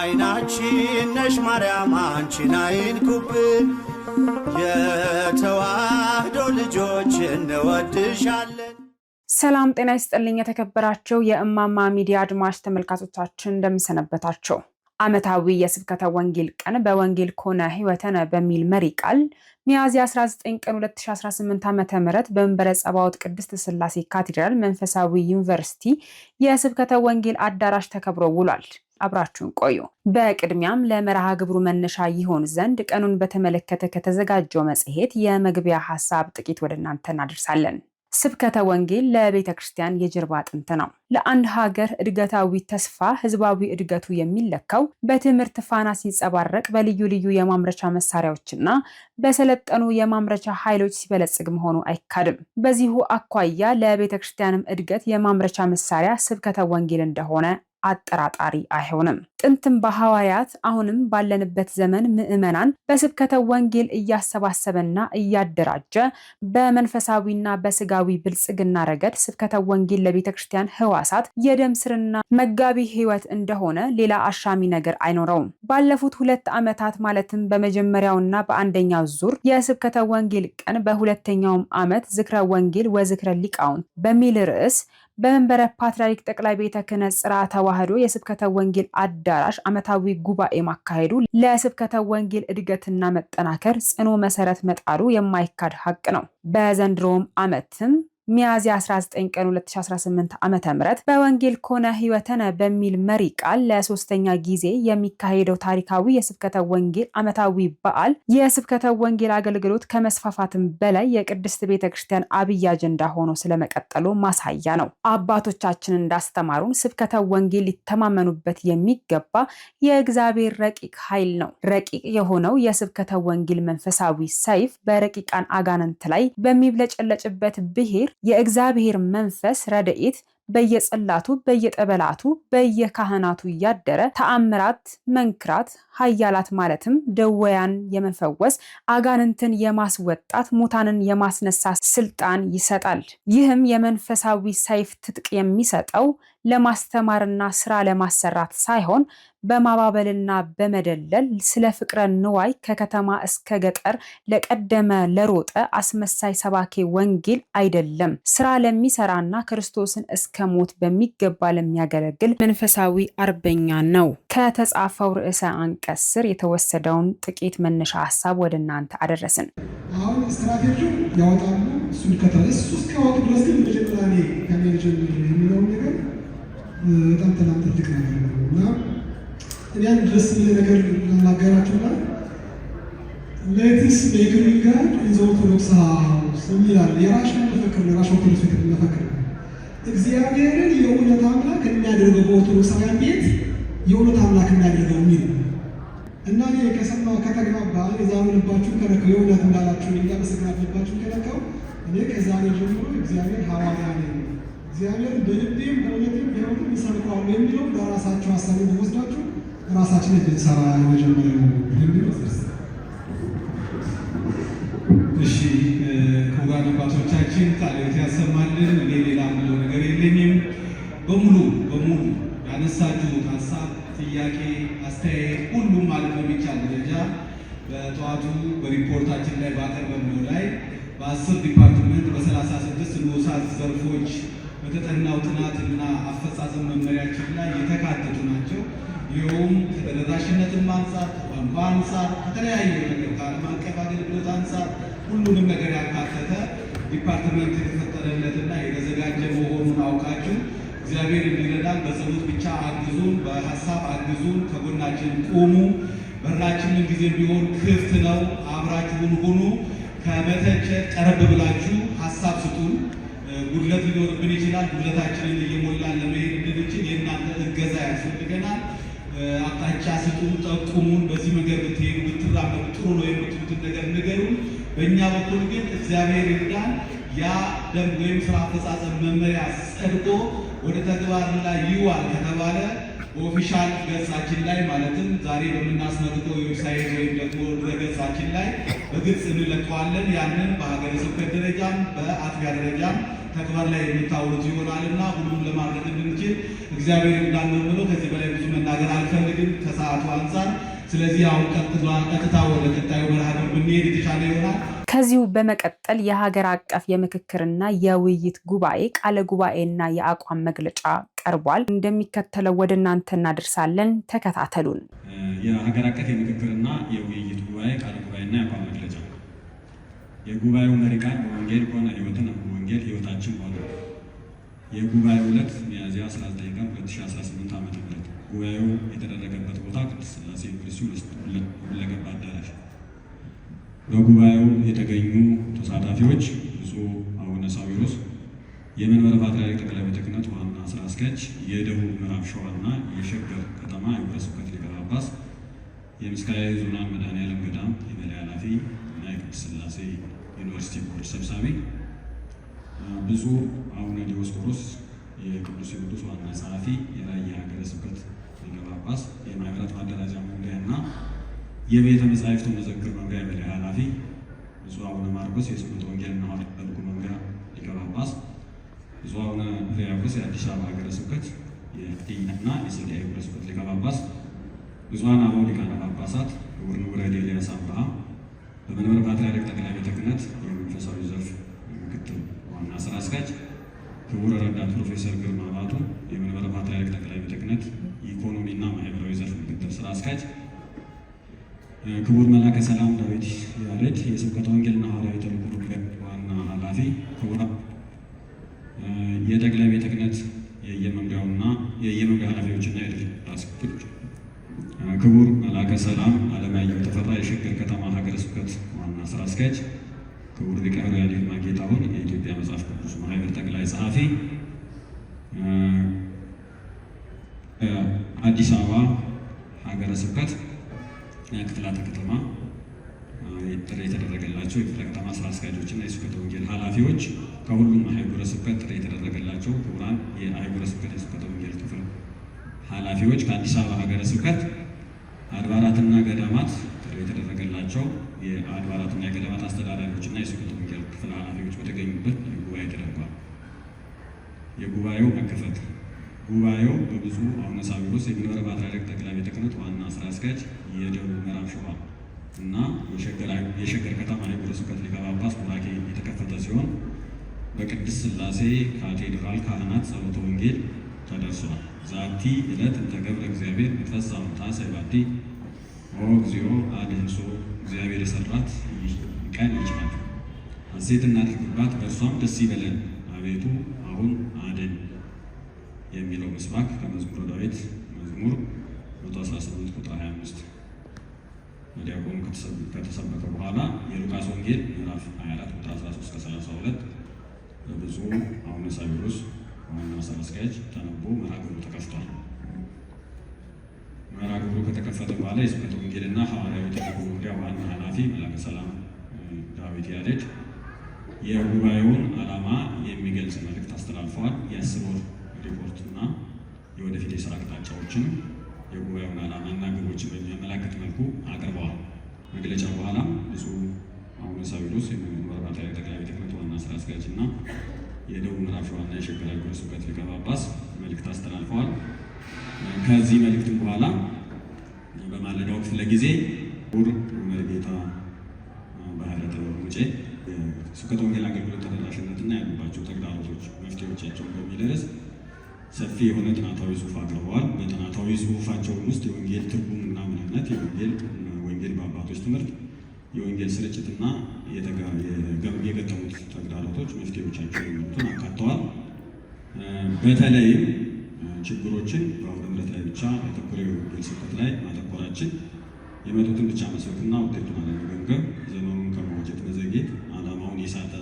አይናችን ነሽ ማርያም አንቺን አይንኩብን የተዋህዶ ልጆች እንወድሻለን። ሰላም ጤና ይስጥልኝ የተከበራችሁ የእማማ ሚዲያ አድማጭ ተመልካቾቻችን እንደምሰነበታችሁ። ዓመታዊ የስብከተ ወንጌል ቀን በወንጌል ኮነ ሕይወተነ በሚል መሪ ቃል ሚያዝያ 19 ቀን 2018 ዓ.ም በመንበረ ጸባዖት ቅድስት ሥላሴ ካቴድራል መንፈሳዊ ዩኒቨርሲቲ የስብከተ ወንጌል አዳራሽ ተከብሮ ውሏል። አብራችሁን ቆዩ። በቅድሚያም ለመርሃ ግብሩ መነሻ ይሆን ዘንድ ቀኑን በተመለከተ ከተዘጋጀው መጽሔት የመግቢያ ሐሳብ ጥቂት ወደ እናንተ እናደርሳለን። ስብከተ ወንጌል ለቤተ ክርስቲያን የጀርባ አጥንት ነው። ለአንድ ሀገር እድገታዊ ተስፋ ህዝባዊ እድገቱ የሚለካው በትምህርት ፋና ሲንጸባረቅ በልዩ ልዩ የማምረቻ መሳሪያዎችና በሰለጠኑ የማምረቻ ኃይሎች ሲበለጽግ መሆኑ አይካድም። በዚሁ አኳያ ለቤተ ክርስቲያንም እድገት የማምረቻ መሳሪያ ስብከተ ወንጌል እንደሆነ አጠራጣሪ አይሆንም። ጥንትም በሐዋርያት አሁንም ባለንበት ዘመን ምዕመናን በስብከተ ወንጌል እያሰባሰበና እያደራጀ በመንፈሳዊና በስጋዊ ብልጽግና ረገድ ስብከተ ወንጌል ለቤተ ክርስቲያን ህዋሳት የደም ስርና መጋቢ ህይወት እንደሆነ ሌላ አሻሚ ነገር አይኖረውም። ባለፉት 2 ዓመታት ማለትም በመጀመሪያውና በአንደኛው ዙር የስብከተ ወንጌል ቀን በሁለተኛውም ዓመት ዝክረ ወንጌል ወዝክረ ሊቃውንት በሚል ርዕስ በመንበረ ፓትርያርክ ጠቅላይ ቤተ ክህነት ጽርሐ ተዋሕዶ የስብከተ ወንጌል አዳራሽ ዓመታዊ ጉባኤ ማካሄዱ ለስብከተ ወንጌል እድገትና መጠናከር ጽኑ መሰረት መጣሉ የማይካድ ሀቅ ነው። በዘንድሮም ዓመትም ሚያዝያ 19 ቀን 2018 ዓ.ም በወንጌል ኮነ ሕይወተነ በሚል መሪ ቃል ለሶስተኛ ጊዜ የሚካሄደው ታሪካዊ የስብከተ ወንጌል ዓመታዊ በዓል የስብከተ ወንጌል አገልግሎት ከመስፋፋትም በላይ የቅድስት ቤተ ክርስቲያን አብይ አጀንዳ ሆኖ ስለመቀጠሉ ማሳያ ነው። አባቶቻችን እንዳስተማሩን ስብከተ ወንጌል ሊተማመኑበት የሚገባ የእግዚአብሔር ረቂቅ ኃይል ነው። ረቂቅ የሆነው የስብከተ ወንጌል መንፈሳዊ ሰይፍ በረቂቃን አጋንንት ላይ በሚብለጨለጭበት ብሔር የእግዚአብሔር መንፈስ ረድኤት በየጸላቱ በየጠበላቱ በየካህናቱ እያደረ ተአምራት መንክራት ኃያላት ማለትም ደዌያን የመፈወስ አጋንንትን የማስወጣት ሙታንን የማስነሳት ስልጣን ይሰጣል። ይህም የመንፈሳዊ ሰይፍ ትጥቅ የሚሰጠው ለማስተማርና ስራ ለማሰራት ሳይሆን በማባበልና በመደለል ስለ ፍቅረ ንዋይ ከከተማ እስከ ገጠር ለቀደመ ለሮጠ አስመሳይ ሰባኬ ወንጌል አይደለም። ስራ ለሚሰራና ክርስቶስን እስከ ሞት በሚገባ ለሚያገለግል መንፈሳዊ አርበኛ ነው። ከተጻፈው ርዕሰ አንቀጽ ስር የተወሰደውን ጥቂት መነሻ ሐሳብ ወደ እናንተ አደረስን። አሁን ስትራቴጂው ያወጣሉ። እሱን ከተለስ እስከወጡ ድረስ ግን መጀመሪያ ከመጀመር የሚለው ነገር በጣም ትልቅ ነገር ነው እና እኔም ድረስ ነገር ለማገራችሁና ሌትስ ሜክሪ ጋድ ኢዝ ኦርቶዶክስ ሃውስ የሚላል የራሽን ተፈክር ለራሽ ኦርቶዶክስ ተፈክር እግዚአብሔርን የእውነት አምላክ የሚያደርገው በኦርቶዶክሳውያን ቤት የእውነት አምላክ የሚያደርገው የሚል እና እኔ ከሰማው ከተግባባ የዛሬ ልባችሁ ከነከው የእውነት እንዳላችሁ እንዲያመሰግናት ልባችሁ ከነከው እኔ ከዛሬ ጀምሮ እግዚአብሔር ሐዋርያ ነኝ እግዚአብሔር በልቤም በእውነትም በሕይወትም ይሰብከዋል የሚለው ለራሳችሁ ሀሳብ ወስዳችሁ ራሳችንን እንድንሰራ የመጀመሪያ ነው የሚለው እሺ ክቡራን አባቶቻችን ቃልዎት ያሰማልን። እኔ ሌላ ምለው ነገር የለኝም። በሙሉ ያነሳችሁት ሀሳብ፣ ጥያቄ፣ አስተያየት ሁሉም ማለት በሚቻል ደረጃ በጠዋቱ በሪፖርታችን ላይ ባቀረብነው ላይ በ10 ዲፓርትመንት በ36 ንዑሳን ዘርፎች በተጠናው ጥናትና አፈጻጸም መመሪያችን ላይ የተካተቱ ናቸው። ይኸውም ከተደራሽነትም አንጻር ከቋንቋ አንጻር ከተለያየ ነገር ከዓለም አቀፍ አገልግሎት አንጻር ሁሉንም ነገር ያካተተ ዲፓርትመንት የተፈጠረለትና የተዘጋጀ መሆኑን አውቃችሁ እግዚአብሔር እንዲረዳን በጸሎት ብቻ አግዙን፣ በሀሳብ አግዙን፣ ከጎናችን ቁሙ። በራችንን ጊዜ ቢሆን ክፍት ነው። አብራችሁን ሁኑ። ከመተቸት ቀረብ ብላችሁ ሀሳብ ስጡን። ጉድለት ሊኖርብን ይችላል። ጉድለታችንን እየሞላን ለመሄድ እንድንችል የእናንተ እገዛ ያስፈልገናል። አቅጣጫ ስጡን፣ ጠቁሙን። በዚህ መንገድ ብትሄዱ ብትራመዱ ጥሩ ነው የምትሉትን ነገር ንገሩን። በእኛ በኩል ግን እግዚአብሔር ይርዳን። ያ ደንብ ወይም ስራ አፈጻጸም መመሪያ ጸድቆ ወደ ተግባር ላይ ይዋል ከተባለ ኦፊሻል ገጻችን ላይ ማለትም ዛሬ በምናስመርጠው ዌብሳይት ወይም ደግሞ ድረገጻችን ላይ በግልጽ እንለቀዋለን። ያንን በሀገረ ስብከት ደረጃም በአጥቢያ ደረጃም ተግባር ላይ የምታውሉት ይሆናልና ሁሉም ለማድረግ እንድንችል እግዚአብሔር እንዳለው ብሎ ከዚህ በላይ ብዙ መናገር አልፈልግም ከሰዓቱ አንፃር። ስለዚህ አሁን ቀጥታ ወደ ቀጣዩ መርሃ ግብር ብንሄድ የተሻለ ይሆናል። ከዚሁ በመቀጠል የሀገር አቀፍ የምክክርና የውይይት ጉባኤ ቃለ ጉባኤና የአቋም መግለጫ ቀርቧል። እንደሚከተለው ወደ እናንተ እናደርሳለን። ተከታተሉን። የሀገር አቀፍ የምክክርና የውይይት ጉባኤ ቃለ ጉባኤና የአቋም መግለጫ። የጉባኤው መሪ ቃል በወንጌል ሆነ ሕይወትን በወንጌል ሕይወታችን ሆነ። የጉባኤው ዕለት ሚያዝያ 19 ቀን 2018 ዓ.ም። ጉባኤው የተደረገበት ቦታ ቅድስት ሥላሴ ዩኒቨርሲቲ ውስጥ ሁለገብ አዳራሽ። በጉባኤው የተገኙ ተሳታፊዎች ብፁዕ አቡነ ሳዊሮስ የመንበረ ፓትርያርክ ጠቅላይ ቤተ ክህነት ዋና ስራ አስኪያጅ፣ የደቡብ ምዕራብ ሸዋና የሸገር ከተማ ሀገረ ስብከት ሊቀ ጳጳስ፣ የምስካየ ኅዙናን መድኃኔዓለም ገዳም የመለያ ኃላፊ እና የቅድስት ሥላሴ ዩኒቨርሲቲ ቦርድ ሰብሳቢ፣ ብፁዕ አቡነ ዲዮስቆሮስ የቅዱስ ሲኖዶስ ዋና ጸሐፊ፣ የራያ ሀገረ ስብከት ሊቀ ጳጳስ፣ የማኅበራት ማደራጃ መምሪያና የቤተ መጻሕፍቱ መዘክር መምሪያ የመለያ ኃላፊ፣ ብፁዕ አቡነ ማርቆስ የስብከተ ወንጌልና ሐዋርያዊ ተልእኮ መምሪያ ሊቀ ጳጳስ፣ ብፁዕ አቡነ ሕርያቆስ የአዲስ አበባ ሀገረ ስብከት የሀዲያና የሰንደቄ ሀገረ ስብከት ሊቀ ጳጳስ፣ ብፁዓን አበው ሊቃነ ጳጳሳት፣ ክቡር ንቡረ እድ ኤልያስ አብርሃ በመንበረ ፓትርያርክ ጠቅላይ ቤተ ክህነት የመንፈሳዊ ዘርፍ ምክትል ዋና ስራ አስኪያጅ፣ ክቡር ረዳት ፕሮፌሰር ግርማ ባቱ የመንበረ ፓትርያርክ ጠቅላይ ቤተ ክህነት ኢኮኖሚና ማህበራዊ ዘርፍ ምክትል ስራ አስኪያጅ፣ ክቡር መላከ ሰላም ዳዊት ያሬድ የስብከተ ወንጌልና ሐዋርያዊ ተልእኮ ዋና ኃላፊ፣ ክቡር የጠቅላይ ቤተ ክህነት የየመምሪያ ኃላፊዎችና የድርጅት አስኪያጆች፣ ክቡር መላከ ሰላም አለማየሁ ተፈራ የሸገር ከተማ ሀገረ ስብከት ዋና ስራ አስኪያጅ፣ ክቡር ሊቀ ኅሩያን ይልማ ጌታሁን የኢትዮጵያ መጽሐፍ ቅዱስ ማህበር ጠቅላይ ጸሐፊ፣ አዲስ አበባ ሀገረ ስብከት ክፍላተ ከተማ ጥሪ የተደረገላቸው የክፍለ ከተማ ስራ አስኪያጆችና የስብከተ ወንጌል ኃላፊዎች፣ ከሁሉም አህጉረ ስብከት ጥሪ የተደረገላቸው ክቡራን የአህጉረ ስብከት የስብከተ ወንጌል ክፍል ኃላፊዎች፣ ከአዲስ አበባ ሀገረ ስብከት አድባራትና ገዳማት ጥሪ የተደረገላቸው የአድባራትና የገዳማት አስተዳዳሪዎችና የስብከተ ወንጌል ክፍል ኃላፊዎች በተገኙበት ጉባኤ ተደርጓል። የጉባኤው መከፈት። ጉባኤው በብፁዕ አቡነ ሳዊሮስ የመንበረ ፓትርያርክ ጠቅላይ ቤተ ክህነት ዋና ስራ አስኪያጅ፣ የደቡብ ምዕራብ ሸዋ እና የሸገር ከተማ ሀገረ ስብከት ሊቀ ጳጳስ ቡራኬ የተከፈተ ሲሆን በቅድስት ሥላሴ ካቴድራል ካህናት ጸሎተ ወንጌል ተደርሷል። ዛቲ ዕለት እንተ ገብረ እግዚአብሔር ይትፈጸም ታሰባቲ ኦ እግዚኦ አድኅንሶ እግዚአብሔር የሰራት ቀን ይህች ናት። ሐሴት እናድርግባት በእርሷም ደስ ይበለን፣ አቤቱ አሁን አድን የሚለው ምስባክ ከመዝሙረ ዳዊት መዝሙር 118 ቁጥር 25 በዲያቆኑ ከተሰበከ በኋላ የሉቃስ ወንጌል ምዕራፍ 24 ቁጥር 13-32 በብፁዕ አቡነ ሳዊሮስ ዋና ስራ አስኪያጅ ተነቦ መርሃ ግብሩ ተከፍቷል። መርሃ ግብሩ ከተከፈተ በኋላ የስብከተ ወንጌልና ሐዋርያዊ ተልእኮ መምሪያ ዋና ኃላፊ መላከ ሰላም ዳዊት ያሬድ የጉባኤውን ዓላማ የሚገልጽ መልእክት አስተላልፈዋል። የ10 ወር ሪፖርት እና የወደፊት የስራ አቅጣጫዎችን የጉባኤውን ዓላማና ግቦችን በሚያመላክት መልኩ አቅርበዋል። መግለጫ በኋላ ብፁዕ አቡነ ሳዊሮስ የመንበረ ፓትርያርክ ጠቅላይ ቤተ ክህነት ዋና ስራ አስኪያጅ እና የደቡብ ምዕራብ ሸዋና የሸገር ሀገረ ስብከት ሊቀ ጳጳስ መልእክት አስተላልፈዋል። ከዚህ መልእክትም በኋላ በማለዳው ክፍለ ጊዜ ክቡር መርጌታ ባህረ ጥበብ ሙጬ የስብከተ ወንጌል አገልግሎት ተደራሽነትና ያሉባቸው ተግዳሮቶች መፍትሄዎቻቸውን በሚል ርዕስ ሰፊ የሆነ ጥናታዊ ጽሑፍ አቅርበዋል። በጥናታዊ ጽሑፋቸውን ውስጥ የወንጌል ትርጉምና ምንነት፣ የወንጌል በአባቶች ትምህርት፣ የወንጌል ስርጭትና የገጠሙት ተግዳሮቶች መፍትሄዎቻቸው የሚሉትን አካተዋል። በተለይም ችግሮችን በአውደ ምሕረት ላይ ብቻ ያተኮረ የወንጌል ስብከት ላይ ማተኮራችን፣ የመጡትን ብቻ መስበክና ውጤቱን አለመገምገም፣ ዘመኑን ከመዋጀት መዘግየት፣ ዓላማውን የሳተ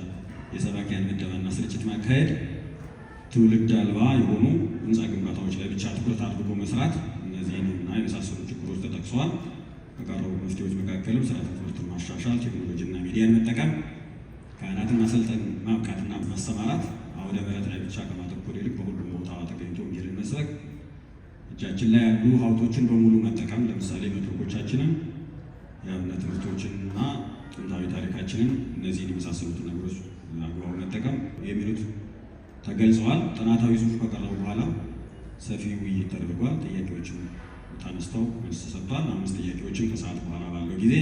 የሰባኪያን ምደባና ስርጭት ማካሄድ፣ ትውልድ አልባ የሆኑ ህንፃ ግንባታዎች ላይ ብቻ ትኩረት አድርጎ መስራት፣ እነዚህንና የመሳሰሉ ችግሮች ተጠቅሰዋል። ከቀረቡ መፍትሄዎች መካከልም ስርዓተ ትምህርትን ማሻሻል፣ ቴክኖሎጂና ሚዲያን መጠቀም፣ ካህናትን ማሰልጠን፣ ማብቃትና ማሰማራት፣ አውደ ምሕረት ላይ ብቻ ከማተኮር ይልቅ በሁሉም ቦታ ተገኝቶ ወንጌልን መስበክ፣ እጃችን ላይ ያሉ ሀብቶችን በሙሉ መጠቀም፣ ለምሳሌ መድረኮቻችንን፣ የአብነት ትምህርቶችንና ጥንታዊ ታሪካችንን፣ እነዚህን የመሳሰሉትን ነገሮች አግባቡ መጠቀም የሚሉት ተገልጸዋል። ጥናታዊ ጽሑፍ ከቀረቡ በኋላ ሰፊ ውይይት ተደርጓል። ጥያቄዎችም ተነስተው መልስ ተሰጥቷል። 5 ጥያቄዎችን ከሰዓት በኋላ ባለው ጊዜ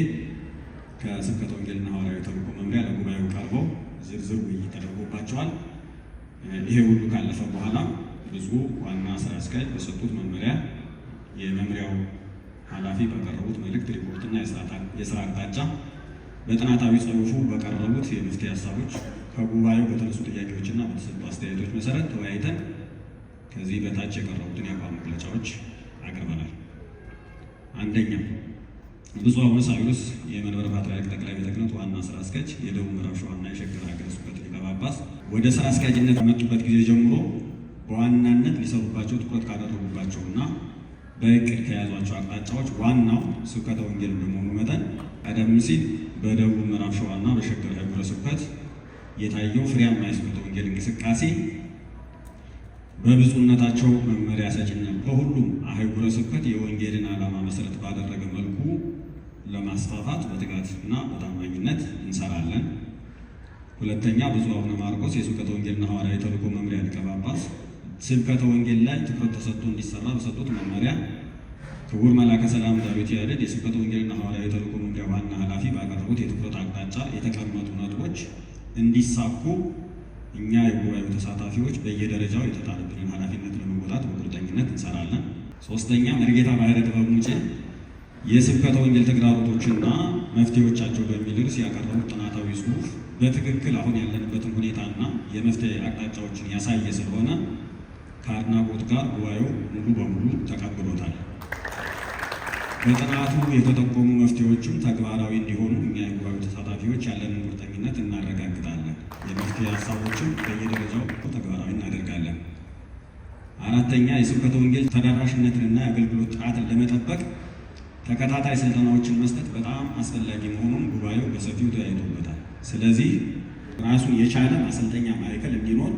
ከስብከተ ወንጌልና ሐዋርያዊ ተልእኮ መምሪያ ለጉባኤው ቀርበው ዝርዝር ውይይት ተደርጎባቸዋል። ይሄ ሁሉ ካለፈ በኋላ ብፁዕ ዋና ስራ አስኪያጅ በሰጡት መመሪያ የመምሪያው ኃላፊ ባቀረቡት መልእክት ሪፖርትና የስራ አቅጣጫ በጥናታዊ ጽሑፉ በቀረቡት የመፍትሄ ሀሳቦች ከጉባኤው በተነሱ ጥያቄዎችና በተሰጡ አስተያየቶች መሰረት ተወያይተን ከዚህ በታች የቀረቡትን የአቋም መግለጫዎች አቅርበናል። አንደኛ፣ ብፁዕ አቡነ ሳዊሮስ የመንበረ ፓትርያርክ ጠቅላይ ቤተ ክህነት ዋና ስራ አስኪያጅ፣ የደቡብ ምዕራብ ሸዋና የሸገር ሀገረ ስብከት ሊቀ ጳጳስ ወደ ስራ አስኪያጅነት ከመጡበት ጊዜ ጀምሮ በዋናነት ሊሰሩባቸው ትኩረት ካደረጉባቸውና በእቅድ ከያዟቸው አቅጣጫዎች ዋናው ስብከተ ወንጌል እንደመሆኑ መጠን ቀደም ሲል በደቡብ ምዕራብ ሸዋና በሸገር ሀገረ ስብከት የታየው ፍሬያማ የስብከተ ወንጌል እንቅስቃሴ በብፁዕነታቸው መመሪያ ሰጪነት በሁሉም አህጉረ ስብከት የወንጌልን ዓላማ መሰረት ባደረገ መልኩ ለማስፋፋት በትጋትና በታማኝነት እንሰራለን። ሁለተኛ፣ ብፁዕ አቡነ ማርቆስ የስብከተ ወንጌልና ሐዋርያዊ ተልእኮ መምሪያ ሊቀ ጳጳስ ስብከተ ወንጌል ላይ ትኩረት ተሰጥቶ እንዲሰራ በሰጡት መመሪያ ክቡር መላከ ሰላም ዳዊት ያሬድ የስብከተ ወንጌልና ሐዋርያዊ ተልእኮ መምሪያ ዋና ኃላፊ ባቀረቡት የትኩረት አቅጣጫ የተቀመጡ ነጥቦች እንዲሳኩ እኛ የጉባኤው ተሳታፊዎች በየደረጃው የተጣለብንን ኃላፊነት ለመወጣት በቁርጠኝነት እንሰራለን። ሶስተኛ፣ መርጌታ ባህረ ጥበብ ሙጬ የስብከተ ወንጌል ተግዳሮቶችና መፍትሄዎቻቸው በሚል ርዕስ ያቀረቡት ጥናታዊ ጽሑፍ በትክክል አሁን ያለንበትን ሁኔታና የመፍትሄ አቅጣጫዎችን ያሳየ ስለሆነ ከአድናቆት ጋር ጉባኤው ሙሉ በሙሉ ተቀብሎታል። በጥናቱ የተጠቆሙ መፍትሄዎችም ተግባራዊ እንዲሆኑ እኛ የጉባኤው ተሳታፊዎች ያለንን ቁርጠኝነት እናረጋግጣለን። የመፍትሄ ሀሳቦችም በየደረጃው ተግባራዊ እናደርጋለን። አራተኛ፣ የስብከተ ወንጌል ተደራሽነትንና የአገልግሎት ጥራትን ለመጠበቅ ተከታታይ ስልጠናዎችን መስጠት በጣም አስፈላጊ መሆኑን ጉባኤው በሰፊው ተወያይቶበታል። ስለዚህ ራሱን የቻለ ማሰልጠኛ ማዕከል እንዲኖር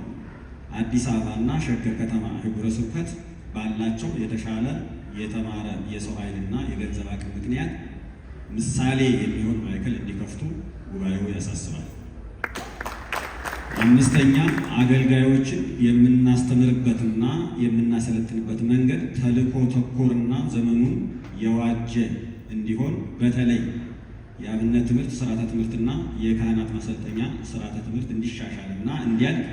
አዲስ አበባና ሸገር ከተማ ሀገረ ስብከት ባላቸው የተሻለ የተማረ የሰው ኃይልና የገንዘብ አቅም ምክንያት ምሳሌ የሚሆን ማዕከል እንዲከፍቱ ጉባኤው ያሳስባል። አምስተኛ፣ አገልጋዮችን የምናስተምርበትና የምናሰለጥንበት መንገድ ተልእኮ ተኮርና ዘመኑን የዋጀ እንዲሆን በተለይ የአብነት ትምህርት ስርዓተ ትምህርትና የካህናት ማሰልጠኛ ስርዓተ ትምህርት እንዲሻሻልና እንዲያድግ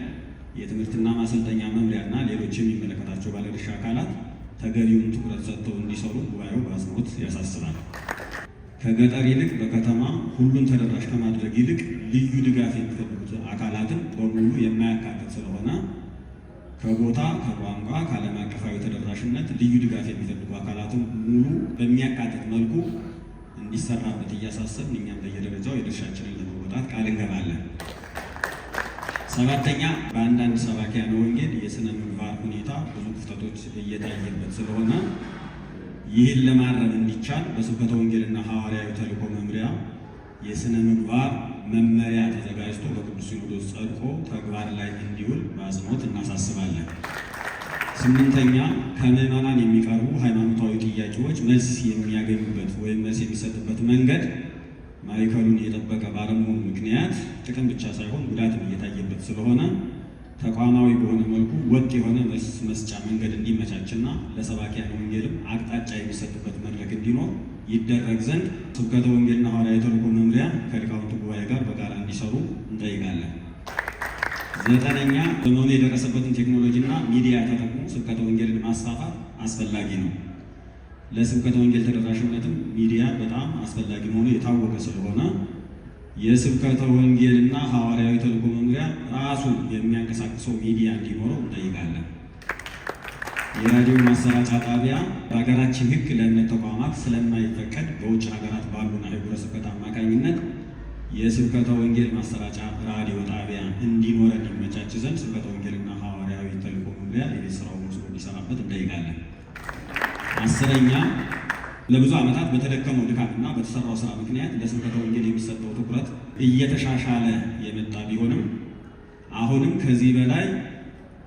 የትምህርትና ማሰልጠኛ መምሪያና ሌሎች የሚመለከታቸው ባለድርሻ አካላት ተገቢውን ትኩረት ሰጥተው እንዲሰሩ ጉባኤው በአጽንኦት ያሳስባል። ከገጠር ይልቅ በከተማ ሁሉን ተደራሽ ከማድረግ ይልቅ ልዩ ድጋፍ የሚፈልጉት አካላትን በሙሉ የማያካትት ስለሆነ ከቦታ፣ ከቋንቋ፣ ከዓለም አቀፋዊ ተደራሽነት ልዩ ድጋፍ የሚፈልጉ አካላትን ሙሉ በሚያካትት መልኩ እንዲሰራበት እያሳሰብን እኛም በየደረጃው የድርሻችንን ለመወጣት ቃል እንገባለን። ሰባተኛ፣ በአንዳንድ ሰባኪያነ ወንጌል የሥነ ምግባር ሁኔታ ብዙ ክፍተቶች እየታየበት ስለሆነ ይህን ለማረም እንዲቻል በስብከተ ወንጌልና ሐዋርያዊ ተልእኮ መምሪያ የሥነ ምግባር መመሪያ ተዘጋጅቶ በቅዱስ ሲኖዶስ ጸድቆ ተግባር ላይ እንዲውል በአጽንኦት እናሳስባለን። ስምንተኛ፣ ከምዕመናን የሚቀርቡ ሃይማኖታዊ ጥያቄዎች መልስ የሚያገኙበት ወይም መልስ የሚሰጥበት መንገድ ማዕከሉን የጠበቀ ባለመሆኑ ምክንያት ጥቅም ብቻ ሳይሆን ጉዳትም እየታየበት ስለሆነ ተቋማዊ በሆነ መልኩ ወጥ የሆነ መልስ መስጫ መንገድ እንዲመቻችና ለሰባኪያን ወንጌልም አቅጣጫ የሚሰጥበት መድረክ እንዲኖር ይደረግ ዘንድ ስብከተ ወንጌልና ሐዋርያዊ ተልእኮ መምሪያ ከሊቃውንቱ ጉባኤ ጋር በጋራ እንዲሰሩ እንጠይቃለን። ዘጠነኛ፣ ዘመኑ የደረሰበትን ቴክኖሎጂና ሚዲያ ተጠቅሞ ስብከተ ወንጌልን ማስፋፋት አስፈላጊ ነው። ለስብከተ ወንጌል ተደራሽነትም ሚዲያ በጣም አስፈላጊ መሆኑ የታወቀ ስለሆነ የስብከተ ወንጌልና ሐዋርያዊ ተልእኮ መምሪያ ራሱ የሚያንቀሳቅሰው ሚዲያ እንዲኖረው እንጠይቃለን። የራዲዮ ማሰራጫ ጣቢያ በሀገራችን ሕግ ለእምነት ተቋማት ስለማይፈቀድ በውጭ ሀገራት ባሉን አህጉረ ስብከት አማካኝነት የስብከተ ወንጌል ማሰራጫ ራዲዮ ጣቢያ እንዲኖረን ሊመቻች ዘንድ ስብከተ ወንጌልና ሐዋርያዊ ተልእኮ መምሪያ የቤት ስራውን ወስዶ እንዲሰራበት እንጠይቃለን። አስረኛ፣ ለብዙ ዓመታት በተደከመው ድካምና በተሰራው ስራ ምክንያት ለስብከተ ወንጌል የሚሰጠው ትኩረት እየተሻሻለ የመጣ ቢሆንም አሁንም ከዚህ በላይ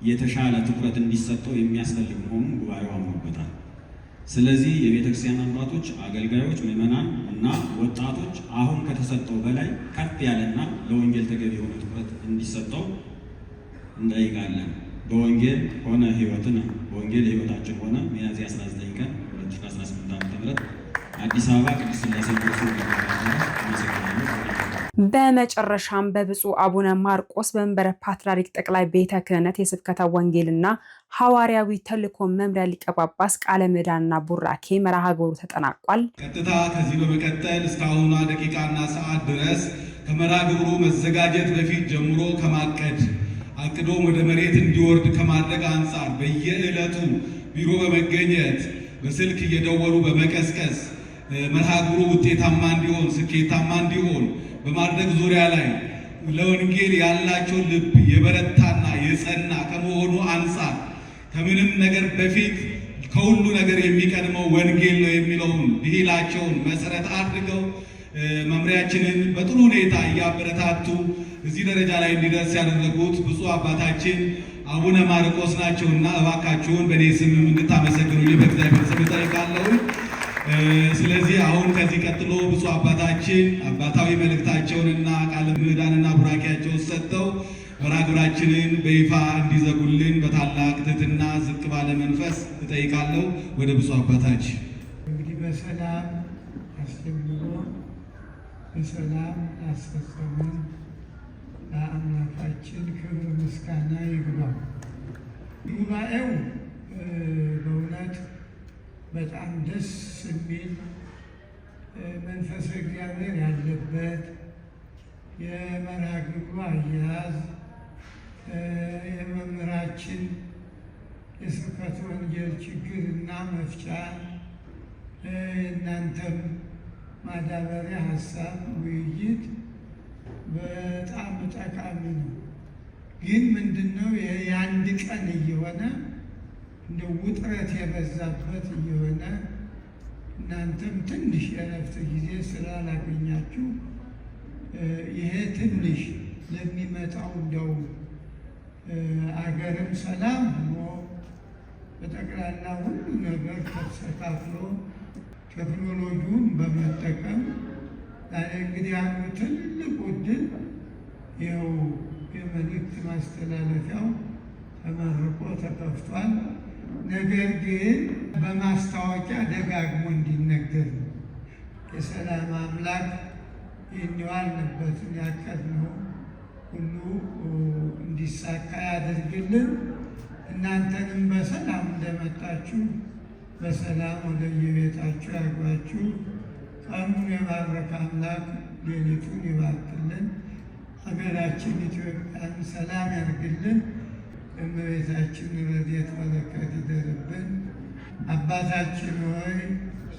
የተሻለ ትኩረት እንዲሰጠው የሚያስፈልግ መሆኑን ጉባኤው አምኖበታል። ስለዚህ የቤተ ክርስቲያን አባቶች፣ አገልጋዮች፣ ምዕመናን እና ወጣቶች አሁን ከተሰጠው በላይ ከፍ ያለና ለወንጌል ተገቢ የሆነ ትኩረት እንዲሰጠው እንጠይቃለን። በወንጌል ሆነ ሕይወትን በወንጌል ሕይወታችን ሆነ ሚያዝያ 19 ቀን 2018 ዓ.ም አዲስ አበባ ቅድስት ሥላሴ በመጨረሻም በብፁዕ አቡነ ማርቆስ በመንበረ ፓትርያርክ ጠቅላይ ቤተ ክህነት የስብከተ ወንጌልና ሐዋርያዊ ተልእኮ መምሪያ ሊቀ ጳጳስ ቃለ ምዕዳንና ቡራኬ መርሃ ግብሩ ተጠናቋል። ቀጥታ ከዚህ በመቀጠል እስካሁኗ ደቂቃና ሰዓት ድረስ ከመርሃ ግብሩ መዘጋጀት በፊት ጀምሮ ከማቀድ አቅዶም ወደ መሬት እንዲወርድ ከማድረግ አንጻር በየዕለቱ ቢሮ በመገኘት በስልክ እየደወሉ በመቀስቀስ መርሃ ግብሩ ውጤታማ እንዲሆን ስኬታማ እንዲሆን በማድረግ ዙሪያ ላይ ለወንጌል ያላቸው ልብ የበረታና የጸና ከመሆኑ አንጻር ከምንም ነገር በፊት ከሁሉ ነገር የሚቀድመው ወንጌል ነው የሚለውን ብሂላቸውን መሰረት አድርገው መምሪያችንን በጥሩ ሁኔታ እያበረታቱ እዚህ ደረጃ ላይ እንዲደርስ ያደረጉት ብፁዕ አባታችን አቡነ ማርቆስ ናቸውና እባካችሁን በእኔ ስምም እንድታመሰግኑልኝ በእግዚአብሔር ስም እጠይቃለሁ። ስለዚህ አሁን ከዚህ ቀጥሎ ብፁዕ አባታችን አባታዊ መልእክታቸውንና ቃለ ምዕዳንና ቡራኬያቸውን ሰጥተው መርሃ ግብራችንን በይፋ እንዲዘጉልን በታላቅ ትሕትና ዝቅ ባለ መንፈስ እጠይቃለሁ። ወደ ብፁዕ አባታችን። እንግዲህ በሰላም አስጀምሮ በሰላም አስፈጸመን ለአምላካችን ክብር ምስጋና ይግባው። ጉባኤው በእውነት በጣም ደስ የሚል መንፈስ እግዚአብሔር ያለበት የመርሃ ግብሩ አያያዝ የመምህራችን የስብከተ ወንጌል ችግርና መፍቻ የእናንተም ማዳበሪያ ሀሳብ ውይይት በጣም ጠቃሚ ነው። ግን ምንድነው የአንድ ቀን እየሆነ እንደ ውጥረት የበዛበት እየሆነ እናንተም ትንሽ የእረፍት ጊዜ ስላላገኛችሁ ይሄ ትንሽ ለሚመጣው እንደው አገርም ሰላም ሆኖ በጠቅላላ ሁሉ ነገር ተስተካክሎ ቴክኖሎጂውን በመጠቀም እንግዲህ አንዱ ትልቅ ዕድል ይኸው የመልእክት ማስተላለፊያው ተመርቆ ተከፍቷል። ነገር ግን በማስታወቂያ ደጋግሞ እንዲነገር ነው። የሰላም አምላክ የዋልንበትን ያቀድነው ሁሉ እንዲሳካ ያደርግልን። እናንተንም በሰላም እንደመጣችሁ በሰላም ወደ የቤታችሁ ያግባችሁ። ቀኑን የባረከ አምላክ ሌሊቱን ይባርክልን። ሀገራችን ኢትዮጵያን ሰላም ያርግልን። እመቤታችን ረድኤት በረከት ይደርብን። አባታችን ሆይ